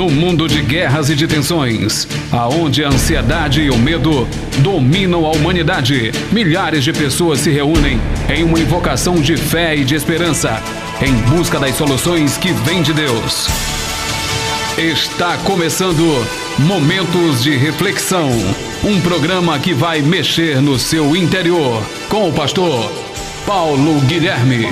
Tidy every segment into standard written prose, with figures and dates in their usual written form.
No mundo de guerras e de tensões, aonde a ansiedade e o medo dominam a humanidade, milhares de pessoas se reúnem em uma invocação de fé e de esperança, em busca das soluções que vêm de Deus. Está começando Momentos de Reflexão, um programa que vai mexer no seu interior, com o pastor Paulo Guilherme.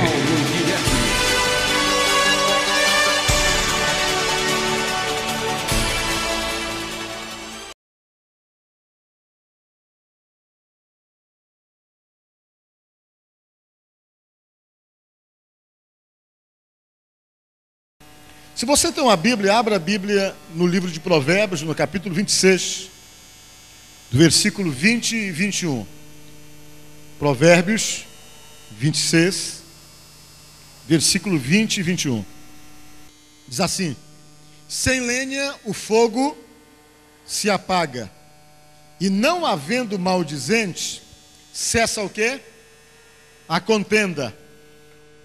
Se você tem uma Bíblia, abra a Bíblia no livro de Provérbios, no capítulo 26, do versículo 20 e 21. Provérbios 26, versículo 20 e 21. Diz assim: sem lenha o fogo se apaga, e não havendo maldizente, cessa o quê? A contenda.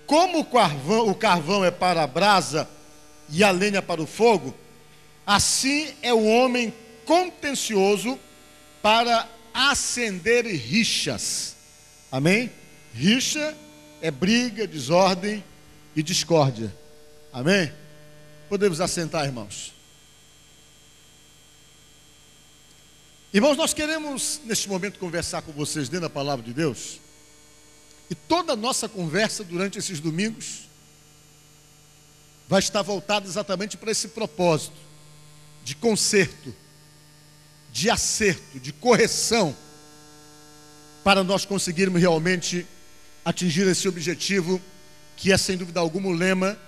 Como o carvão é para a brasa e a lenha para o fogo, assim é o homem contencioso para acender rixas. Amém? Rixa é briga, desordem e discórdia. Amém? Podemos assentar, irmãos. Irmãos, nós queremos neste momento conversar com vocês dentro da palavra de Deus. E toda a nossa conversa durante esses domingos vai estar voltado exatamente para esse propósito de conserto, de acerto, de correção, para nós conseguirmos realmente atingir esse objetivo, que é sem dúvida alguma o lema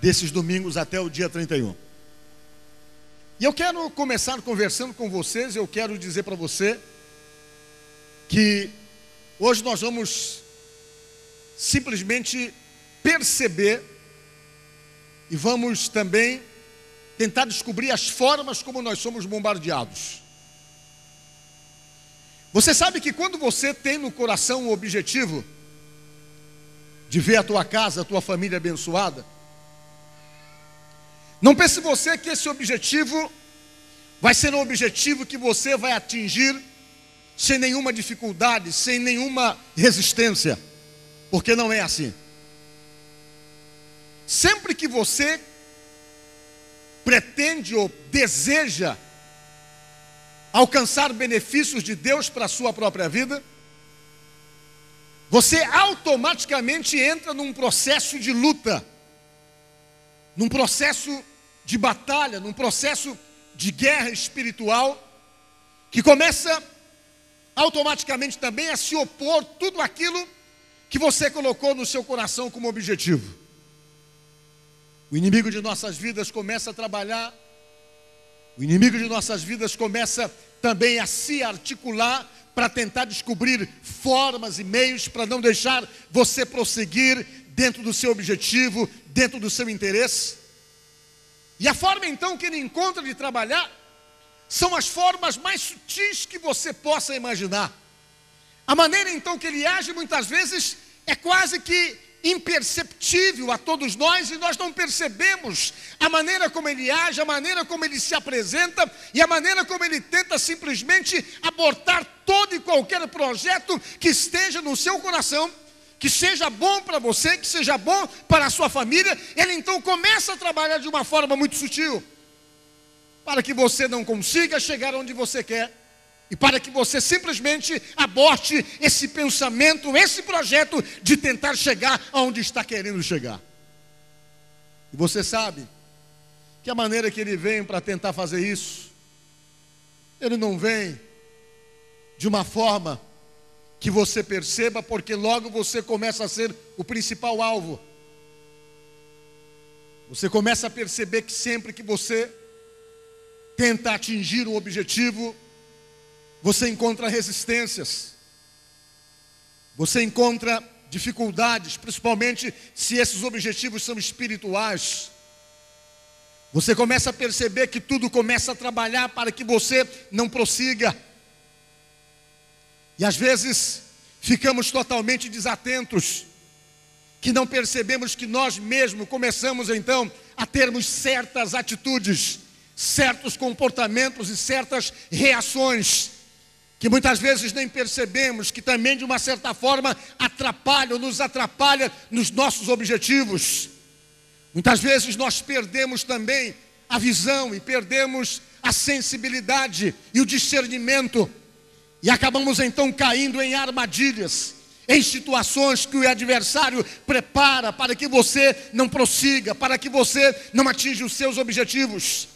desses domingos até o dia 31. E eu quero começar conversando com vocês. Eu quero dizer para você que hoje nós vamos simplesmente perceber e vamos também tentar descobrir as formas como nós somos bombardeados. Você sabe que quando você tem no coração o objetivo de ver a tua casa, a tua família abençoada, não pense você que esse objetivo vai ser um objetivo que você vai atingir sem nenhuma dificuldade, sem nenhuma resistência, porque não é assim. Sempre que você pretende ou deseja alcançar benefícios de Deus para a sua própria vida, você automaticamente entra num processo de luta, num processo de batalha, num processo de guerra espiritual, que começa automaticamente também a se opor tudo aquilo que você colocou no seu coração como objetivo. O inimigo de nossas vidas começa a trabalhar, o inimigo de nossas vidas começa também a se articular para tentar descobrir formas e meios para não deixar você prosseguir dentro do seu objetivo, dentro do seu interesse. E a forma então que ele encontra de trabalhar são as formas mais sutis que você possa imaginar. A maneira então que ele age muitas vezes é quase que imperceptível a todos nós, e nós não percebemos a maneira como ele age, a maneira como ele se apresenta e a maneira como ele tenta simplesmente abortar todo e qualquer projeto que esteja no seu coração, que seja bom para você, que seja bom para a sua família. Ele então começa a trabalhar de uma forma muito sutil, para que você não consiga chegar onde você quer, e para que você simplesmente aborte esse pensamento, esse projeto de tentar chegar aonde está querendo chegar. E você sabe que a maneira que ele vem para tentar fazer isso, ele não vem de uma forma que você perceba, porque logo você começa a ser o principal alvo. Você começa a perceber que sempre que você tenta atingir um objetivo, você encontra resistências, você encontra dificuldades, principalmente se esses objetivos são espirituais. Você começa a perceber que tudo começa a trabalhar para que você não prossiga. E às vezes ficamos totalmente desatentos, que não percebemos que nós mesmos começamos então a termos certas atitudes certos comportamentos e certas reações que muitas vezes nem percebemos, que também de uma certa forma nos atrapalha nos nossos objetivos. Muitas vezes nós perdemos também a visão e perdemos a sensibilidade e o discernimento, e acabamos então caindo em armadilhas, em situações que o adversário prepara para que você não prossiga, para que você não atinja os seus objetivos.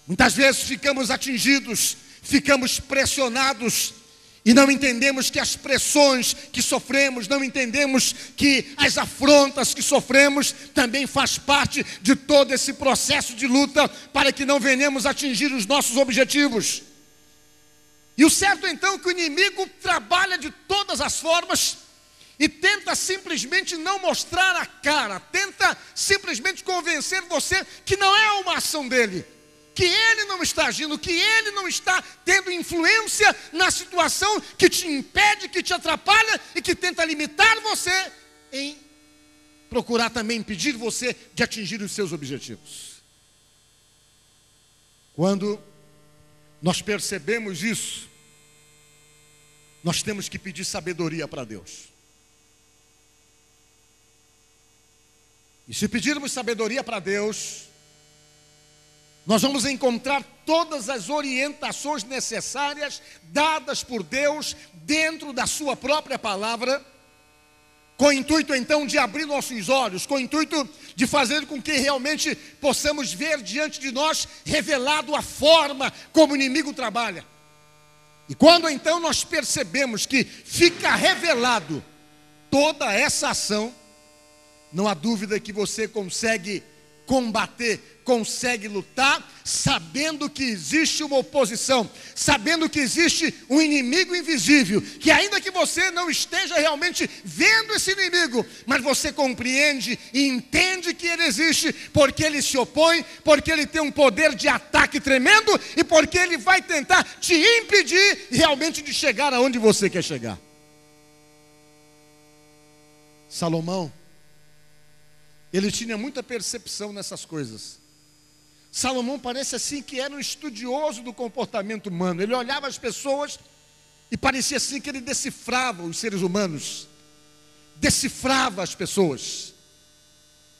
Muitas vezes ficamos atingidos, ficamos pressionados e não entendemos que as pressões que sofremos, não entendemos que as afrontas que sofremos também faz parte de todo esse processo de luta para que não venhamos atingir os nossos objetivos. E o certo então é que o inimigo trabalha de todas as formas e tenta simplesmente não mostrar a cara, tenta simplesmente convencer você que não é uma ação dele, que ele não está agindo, que ele não está tendo influência na situação que te impede, que te atrapalha e que tenta limitar você em procurar também impedir você de atingir os seus objetivos. Quando nós percebemos isso, nós temos que pedir sabedoria para Deus. E se pedirmos sabedoria para Deus, nós vamos encontrar todas as orientações necessárias dadas por Deus dentro da sua própria palavra, com o intuito então de abrir nossos olhos, com o intuito de fazer com que realmente possamos ver diante de nós revelado a forma como o inimigo trabalha. E quando então nós percebemos que fica revelado toda essa ação, não há dúvida que você consegue combater, consegue lutar, sabendo que existe uma oposição, sabendo que existe um inimigo invisível, que ainda que você não esteja realmente vendo esse inimigo, mas você compreende e entende que ele existe, porque ele se opõe, porque ele tem um poder de ataque tremendo, e porque ele vai tentar te impedir realmente de chegar aonde você quer chegar. Salomão, ele tinha muita percepção nessas coisas. Salomão parece assim que era um estudioso do comportamento humano. Ele olhava as pessoas e parecia assim que ele decifrava os seres humanos, decifrava as pessoas.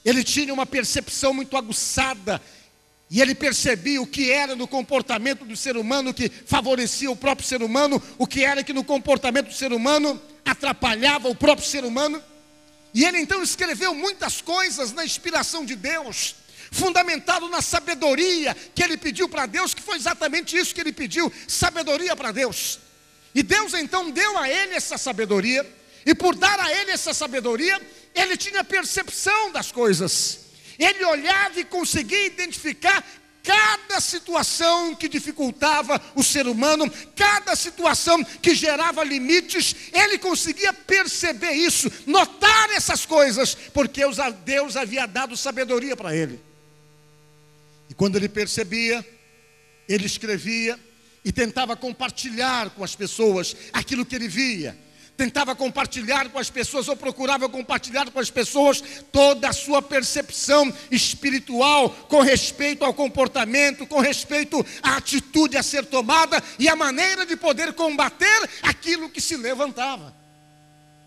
Ele tinha uma percepção muito aguçada e ele percebia o que era no comportamento do ser humano que favorecia o próprio ser humano, o que era que no comportamento do ser humano atrapalhava o próprio ser humano. E ele então escreveu muitas coisas na inspiração de Deus, fundamentado na sabedoria que ele pediu para Deus, que foi exatamente isso que ele pediu, sabedoria para Deus. E Deus então deu a ele essa sabedoria, e por dar a ele essa sabedoria, ele tinha percepção das coisas. Ele olhava e conseguia identificar cada situação que dificultava o ser humano, cada situação que gerava limites, ele conseguia perceber isso, notar essas coisas, porque Deus havia dado sabedoria para ele. E quando ele percebia, ele escrevia e tentava compartilhar com as pessoas aquilo que ele via. Tentava compartilhar com as pessoas, ou procurava compartilhar com as pessoas toda a sua percepção espiritual com respeito ao comportamento, com respeito à atitude a ser tomada e a maneira de poder combater aquilo que se levantava.